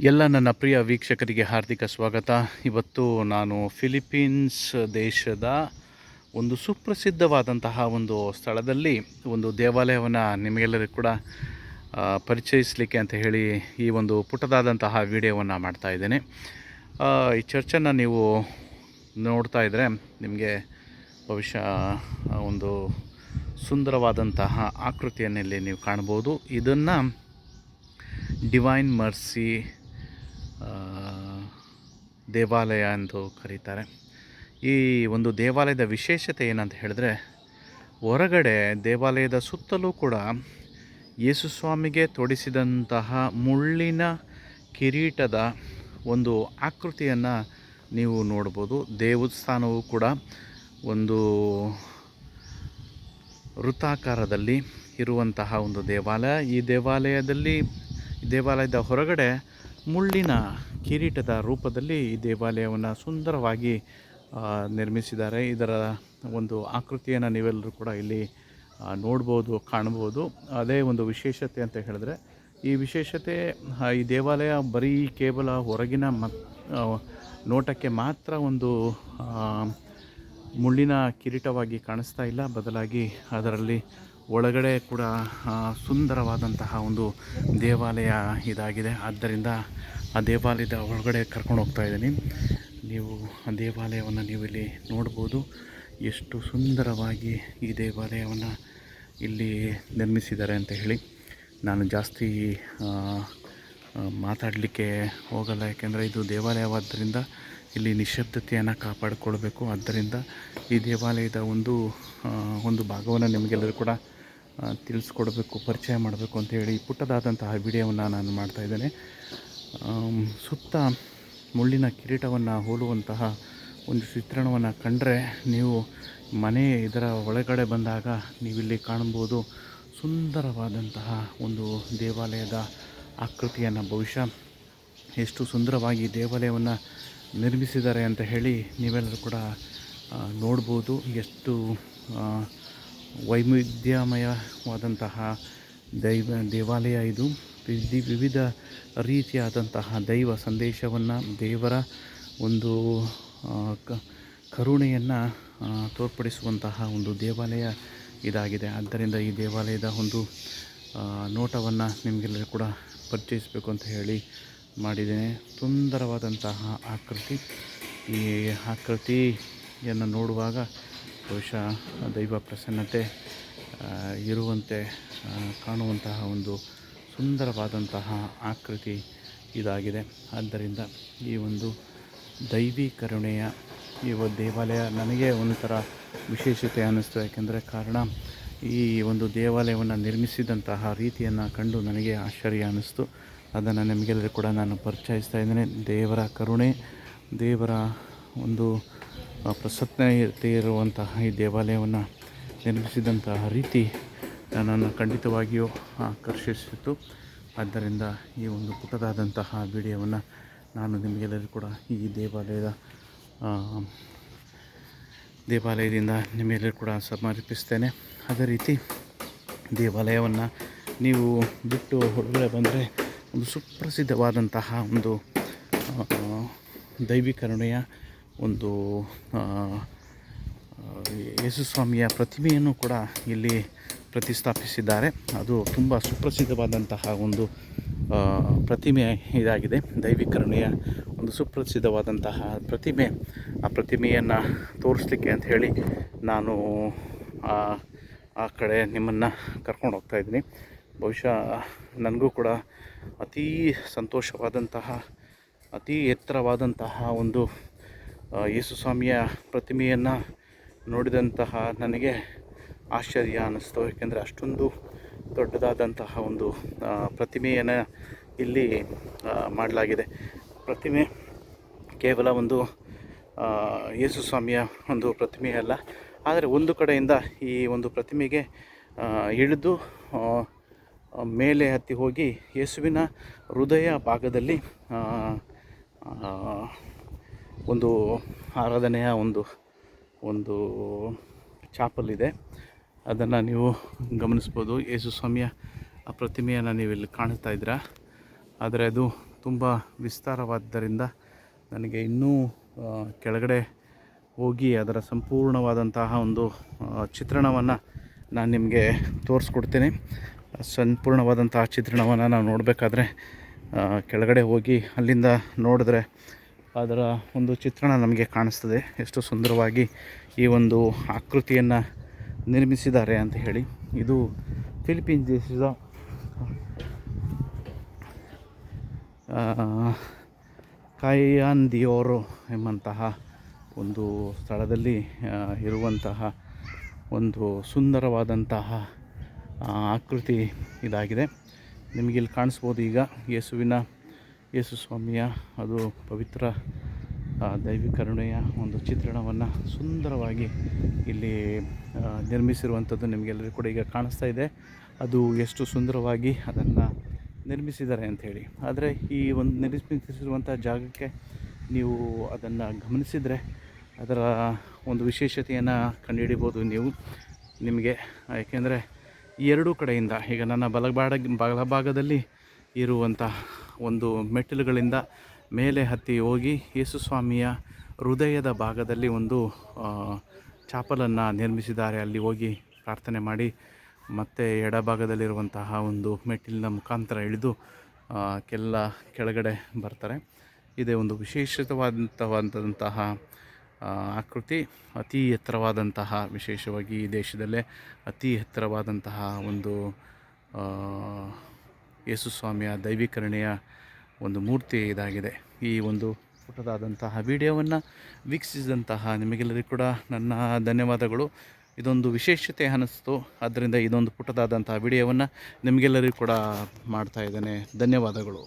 ಎಲ್ಲ ನನ್ನ ಪ್ರಿಯ ವೀಕ್ಷಕರಿಗೆ ಹಾರ್ದಿಕ ಸ್ವಾಗತ. ಇವತ್ತು ನಾನು ಫಿಲಿಪೀನ್ಸ್ ದೇಶದ ಒಂದು ಸುಪ್ರಸಿದ್ಧವಾದಂತಹ ಒಂದು ಸ್ಥಳದಲ್ಲಿ ಒಂದು ದೇವಾಲಯವನ್ನು ನಿಮಗೆಲ್ಲರಿಗೂ ಕೂಡ ಪರಿಚಯಿಸಲಿಕ್ಕೆ ಅಂತ ಹೇಳಿ ಈ ಒಂದು ಪುಟ್ಟದಾದಂತಹ ವಿಡಿಯೋವನ್ನು ಮಾಡ್ತಾ ಇದ್ದೇನೆ. ಈ ಚರ್ಚನ್ನು ನೀವು ನೋಡ್ತಾ ಇದ್ದರೆ ನಿಮಗೆ ಬಹುಶಃ ಒಂದು ಸುಂದರವಾದಂತಹ ಆಕೃತಿಯನ್ನು ಇಲ್ಲಿ ನೀವು ಕಾಣ್ಬೋದು. ಇದನ್ನು ಡಿವೈನ್ ಮರ್ಸಿ ದೇವಾಲಯ ಎಂದು ಕರೀತಾರೆ. ಈ ಒಂದು ದೇವಾಲಯದ ವಿಶೇಷತೆ ಏನಂತ ಹೇಳಿದ್ರೆ, ಹೊರಗಡೆ ದೇವಾಲಯದ ಸುತ್ತಲೂ ಕೂಡ ಯೇಸುಸ್ವಾಮಿಗೆ ತೊಡಿಸಿದಂತಹ ಮುಳ್ಳಿನ ಕಿರೀಟದ ಒಂದು ಆಕೃತಿಯನ್ನು ನೀವು ನೋಡ್ಬೋದು. ದೇವಸ್ಥಾನವು ಕೂಡ ಒಂದು ವೃತ್ತಾಕಾರದಲ್ಲಿ ಇರುವಂತಹ ಒಂದು ದೇವಾಲಯ. ಈ ದೇವಾಲಯದ ಹೊರಗಡೆ ಮುಳ್ಳಿನ ಕಿರೀಟದ ರೂಪದಲ್ಲಿ ಈ ದೇವಾಲಯವನ್ನು ಸುಂದರವಾಗಿ ನಿರ್ಮಿಸಿದ್ದಾರೆ. ಇದರ ಒಂದು ಆಕೃತಿಯನ್ನು ನೀವೆಲ್ಲರೂ ಕೂಡ ಇಲ್ಲಿ ನೋಡ್ಬೋದು, ಕಾಣ್ಬೋದು. ಅದೇ ಒಂದು ವಿಶೇಷತೆ ಅಂತ ಹೇಳಿದ್ರೆ, ಈ ವಿಶೇಷತೆ ಈ ದೇವಾಲಯ ಬರೀ ಕೇವಲ ಹೊರಗಿನ ನೋಟಕ್ಕೆ ಮಾತ್ರ ಒಂದು ಮುಳ್ಳಿನ ಕಿರೀಟವಾಗಿ ಕಾಣಿಸ್ತಾ ಇಲ್ಲ, ಬದಲಾಗಿ ಅದರಲ್ಲಿ ಒಳಗಡೆ ಕೂಡ ಸುಂದರವಾದಂತಹ ಒಂದು ದೇವಾಲಯ ಇದಾಗಿದೆ. ಆದ್ದರಿಂದ ಆ ದೇವಾಲಯದ ಒಳಗಡೆ ಕರ್ಕೊಂಡು ಹೋಗ್ತಾ ಇದ್ದೀನಿ. ನೀವು ಆ ದೇವಾಲಯವನ್ನು ನೀವು ಇಲ್ಲಿ ನೋಡ್ಬೋದು. ಎಷ್ಟು ಸುಂದರವಾಗಿ ಈ ದೇವಾಲಯವನ್ನು ಇಲ್ಲಿ ನಿರ್ಮಿಸಿದ್ದಾರೆ ಅಂತ ಹೇಳಿ. ನಾನು ಜಾಸ್ತಿ ಮಾತಾಡಲಿಕ್ಕೆ ಹೋಗಲ್ಲ, ಯಾಕೆಂದರೆ ಇದು ದೇವಾಲಯವಾದ್ದರಿಂದ ಇಲ್ಲಿ ನಿಶ್ಶಬ್ದತೆಯನ್ನು ಕಾಪಾಡಿಕೊಳ್ಬೇಕು. ಆದ್ದರಿಂದ ಈ ದೇವಾಲಯದ ಒಂದು ಭಾಗವನ್ನು ನಿಮಗೆಲ್ಲರೂ ಕೂಡ ತಿಳಿಸ್ಕೊಡ್ಬೇಕು, ಪರಿಚಯ ಮಾಡಬೇಕು ಅಂತೇಳಿ ಪುಟ್ಟದಾದಂತಹ ವಿಡಿಯೋವನ್ನು ನಾನು ಮಾಡ್ತಾಯಿದ್ದೇನೆ. ಸುತ್ತ ಮುಳ್ಳಿನ ಕಿರೀಟವನ್ನು ಹೋಲುವಂತಹ ಒಂದು ಚಿತ್ರಣವನ್ನು ಕಂಡರೆ ನೀವು ಇದರ ಒಳಗಡೆ ಬಂದಾಗ ನೀವಿಲ್ಲಿ ಕಾಣ್ಬೋದು ಸುಂದರವಾದಂತಹ ಒಂದು ದೇವಾಲಯದ ಆಕೃತಿಯನ್ನು. ಬಹುಶಃ ಎಷ್ಟು ಸುಂದರವಾಗಿ ದೇವಾಲಯವನ್ನು ನಿರ್ಮಿಸಿದ್ದಾರೆ ಅಂತ ಹೇಳಿ ನೀವೆಲ್ಲರೂ ಕೂಡ ನೋಡ್ಬೋದು. ಎಷ್ಟು ವೈವಿಧ್ಯಮಯವಾದಂತಹ ದೇವಾಲಯ ಇದು. ವಿವಿಧ ರೀತಿಯಾದಂತಹ ದೈವ ಸಂದೇಶವನ್ನು, ದೇವರ ಒಂದು ಕರುಣೆಯನ್ನು ತೋರ್ಪಡಿಸುವಂತಹ ಒಂದು ದೇವಾಲಯ ಇದಾಗಿದೆ. ಆದ್ದರಿಂದ ಈ ದೇವಾಲಯದ ಒಂದು ನೋಟವನ್ನು ನಿಮಗೆಲ್ಲರೂ ಕೂಡ ಪರಿಚಯಿಸಬೇಕು ಅಂತ ಹೇಳಿ ಮಾಡಿದ್ದೇನೆ. ಸುಂದರವಾದಂತಹ ಆಕೃತಿ. ಈ ಆಕೃತಿಯನ್ನು ನೋಡುವಾಗ ಬಹುಶಃ ದೈವ ಪ್ರಸನ್ನತೆ ಇರುವಂತೆ ಕಾಣುವಂತಹ ಒಂದು ಸುಂದರವಾದಂತಹ ಆಕೃತಿ ಇದಾಗಿದೆ. ಆದ್ದರಿಂದ ಈ ಒಂದು ದೈವಿ ಕರುಣೆಯ ಈ ದೇವಾಲಯ ನನಗೆ ಒಂಥರ ವಿಶೇಷತೆ ಅನ್ನಿಸ್ತು. ಯಾಕೆಂದರೆ ಕಾರಣ ಈ ಒಂದು ದೇವಾಲಯವನ್ನು ನಿರ್ಮಿಸಿದಂತಹ ರೀತಿಯನ್ನು ಕಂಡು ನನಗೆ ಆಶ್ಚರ್ಯ ಅನ್ನಿಸ್ತು. ಅದನ್ನು ನಿಮಗೆಲ್ಲರೂ ಕೂಡ ನಾನು ಪರಿಚಯಿಸ್ತಾ ಇದ್ದೇನೆ. ದೇವರ ಕರುಣೆ, ದೇವರ ಒಂದು ಪ್ರಸನ್ನತೆ ಇರುವಂತಹ ಈ ದೇವಾಲಯವನ್ನು ನಿರ್ಮಿಸಿದಂತಹ ರೀತಿ ನನ್ನನ್ನು ಖಂಡಿತವಾಗಿಯೂ ಆಕರ್ಷಿಸಿತು. ಆದ್ದರಿಂದ ಈ ಒಂದು ಪುಟ್ಟದಾದಂತಹ ವಿಡಿಯೋವನ್ನು ನಾನು ನಿಮಗೆಲ್ಲರೂ ಕೂಡ ಈ ದೇವಾಲಯದಿಂದ ನಿಮಗೆಲ್ಲರೂ ಕೂಡ ಸಮರ್ಪಿಸ್ತೇನೆ. ಅದೇ ರೀತಿ ದೇವಾಲಯವನ್ನು ನೀವು ಬಿಟ್ಟು ಹೊರಗಡೆ ಬಂದರೆ ಒಂದು ಸುಪ್ರಸಿದ್ಧವಾದಂತಹ ಒಂದು ದೈವಿಕರುಣೆಯ ಒಂದು ಯೇಸುಸ್ವಾಮಿಯ ಪ್ರತಿಮೆಯನ್ನು ಕೂಡ ಇಲ್ಲಿ ಪ್ರತಿಷ್ಠಾಪಿಸಿದ್ದಾರೆ. ಅದು ತುಂಬ ಸುಪ್ರಸಿದ್ಧವಾದಂತಹ ಒಂದು ಪ್ರತಿಮೆ ಇದಾಗಿದೆ. ದೈವಿಕರುಣೆಯ ಒಂದು ಸುಪ್ರಸಿದ್ಧವಾದಂತಹ ಪ್ರತಿಮೆ. ಆ ಪ್ರತಿಮೆಯನ್ನು ತೋರಿಸ್ಲಿಕ್ಕೆ ಅಂತ ಹೇಳಿ ನಾನು ಆ ಕಡೆ ನಿಮ್ಮನ್ನು ಕರ್ಕೊಂಡು ಹೋಗ್ತಾಯಿದ್ದೀನಿ. ಬಹುಶಃ ನನಗೂ ಕೂಡ ಅತೀ ಸಂತೋಷವಾದಂತಹ, ಅತೀ ಎತ್ತರವಾದಂತಹ ಒಂದು ಯೇಸುಸ್ವಾಮಿಯ ಪ್ರತಿಮೆಯನ್ನು ನೋಡಿದಂತಹ ನನಗೆ ಆಶ್ಚರ್ಯ ಅನ್ನಿಸ್ತು. ಏಕೆಂದರೆ ಅಷ್ಟೊಂದು ದೊಡ್ಡದಾದಂತಹ ಒಂದು ಪ್ರತಿಮೆಯನ್ನು ಇಲ್ಲಿ ಮಾಡಲಾಗಿದೆ. ಪ್ರತಿಮೆ ಕೇವಲ ಒಂದು ಯೇಸುಸ್ವಾಮಿಯ ಒಂದು ಪ್ರತಿಮೆಯಲ್ಲ, ಆದರೆ ಒಂದು ಕಡೆಯಿಂದ ಈ ಒಂದು ಪ್ರತಿಮೆಗೆ ಇಳಿದು ಮೇಲೆ ಹತ್ತಿ ಹೋಗಿ ಯೇಸುವಿನ ಹೃದಯ ಭಾಗದಲ್ಲಿ ಒಂದು ಆರಾಧನೆಯ ಒಂದು ಚಾಪಲ್ ಇದೆ. ಅದನ್ನು ನೀವು ಗಮನಿಸ್ಬೋದು. ಯೇಸುಸ್ವಾಮಿಯ ಆ ಪ್ರತಿಮೆಯನ್ನು ನೀವು ಇಲ್ಲಿ ಕಾಣ್ತಾ ಇದ್ದೀರಾ. ಆದರೆ ಅದು ತುಂಬ ವಿಸ್ತಾರವಾದ್ದರಿಂದ ನನಗೆ ಇನ್ನೂ ಕೆಳಗಡೆ ಹೋಗಿ ಅದರ ಸಂಪೂರ್ಣವಾದಂತಹ ಒಂದು ಚಿತ್ರಣವನ್ನು ನಾನು ನಿಮಗೆ ತೋರಿಸ್ಕೊಡ್ತೀನಿ. ಸಂಪೂರ್ಣವಾದಂತಹ ಚಿತ್ರಣವನ್ನು ನಾವು ನೋಡಬೇಕಾದ್ರೆ ಕೆಳಗಡೆ ಹೋಗಿ ಅಲ್ಲಿಂದ ನೋಡಿದ್ರೆ ಅದರ ಒಂದು ಚಿತ್ರಣ ನಮಗೆ ಕಾಣಿಸ್ತದೆ, ಎಷ್ಟು ಸುಂದರವಾಗಿ ಈ ಒಂದು ಆಕೃತಿಯನ್ನು ನಿರ್ಮಿಸಿದ್ದಾರೆ ಅಂತ ಹೇಳಿ. ಇದು ಫಿಲಿಪೀನ್ಸ್ ದೇಶದ ಕಾಯಾನ್ ದಿಯೋರೋ ಎಂಬಂತಹ ಒಂದು ಸ್ಥಳದಲ್ಲಿ ಇರುವಂತಹ ಒಂದು ಸುಂದರವಾದಂತಹ ಆಕೃತಿ ಇದಾಗಿದೆ. ನಿಮಗೆ ಇಲ್ಲಿ ಕಾಣಿಸ್ಬೋದು. ಈಗ ಯೇಸು ಸ್ವಾಮಿಯ ಅದು ಪವಿತ್ರ ದೈವಿಕರುಣೆಯ ಒಂದು ಚಿತ್ರಣವನ್ನು ಸುಂದರವಾಗಿ ಇಲ್ಲಿ ನಿರ್ಮಿಸಿರುವಂಥದ್ದು ನಿಮಗೆಲ್ಲರಿಗೂ ಕೂಡ ಈಗ ಕಾಣಿಸ್ತಾ ಇದೆ. ಅದು ಎಷ್ಟು ಸುಂದರವಾಗಿ ಅದನ್ನು ನಿರ್ಮಿಸಿದ್ದಾರೆ ಅಂಥೇಳಿ. ಆದರೆ ಈ ಒಂದು ನಿರ್ಮಿಸಿರುವಂಥ ಜಾಗಕ್ಕೆ ನೀವು ಅದನ್ನು ಗಮನಿಸಿದರೆ ಅದರ ಒಂದು ವಿಶೇಷತೆಯನ್ನು ಕಂಡುಹಿಡಿಬೋದು ನೀವು. ನಿಮಗೆ ಏಕೆಂದರೆ ಎರಡೂ ಕಡೆಯಿಂದ ಈಗ ನನ್ನ ಬಲಭಾಗದಲ್ಲಿ ಇರುವಂಥ ಒಂದು ಮೆಟ್ಟಿಲುಗಳಿಂದ ಮೇಲೆ ಹತ್ತಿ ಹೋಗಿ ಯೇಸು ಸ್ವಾಮಿಯ ಹೃದಯದ ಭಾಗದಲ್ಲಿ ಒಂದು ಚಾಪಲನ್ನು ನಿರ್ಮಿಸಿದ್ದಾರೆ. ಅಲ್ಲಿ ಹೋಗಿ ಪ್ರಾರ್ಥನೆ ಮಾಡಿ ಮತ್ತು ಎಡಭಾಗದಲ್ಲಿರುವಂತಹ ಒಂದು ಮೆಟ್ಟಿಲಿನ ಮುಖಾಂತರ ಇಳಿದು ಕೆಳಗಡೆ ಬರ್ತಾರೆ. ಇದೇ ಒಂದು ವಿಶೇಷವಾದಂತಹ ಆಕೃತಿ. ಅತಿ ಎತ್ತರವಾದಂತಹ, ವಿಶೇಷವಾಗಿ ಈ ದೇಶದಲ್ಲೇ ಅತಿ ಎತ್ತರವಾದಂತಹ ಒಂದು ಯೇಸು ಸ್ವಾಮಿಯ ದೈವಿಕರಣೆಯ ಒಂದು ಮೂರ್ತಿ ಇದಾಗಿದೆ. ಈ ಒಂದು ಪುಟ್ಟದಾದಂತಹ ವಿಡಿಯೋವನ್ನು ವೀಕ್ಷಿಸಿದಂತಹ ನಿಮಗೆಲ್ಲರಿಗೂ ಕೂಡ ನನ್ನ ಧನ್ಯವಾದಗಳು. ಇದೊಂದು ವಿಶೇಷತೆ ಅನ್ನಿಸ್ತು, ಆದ್ದರಿಂದ ಇದೊಂದು ಪುಟ್ಟದಾದಂತಹ ವಿಡಿಯೋವನ್ನು ನಿಮಗೆಲ್ಲರಿಗೂ ಕೂಡ ಮಾಡ್ತಾ ಇದ್ದೇನೆ. ಧನ್ಯವಾದಗಳು.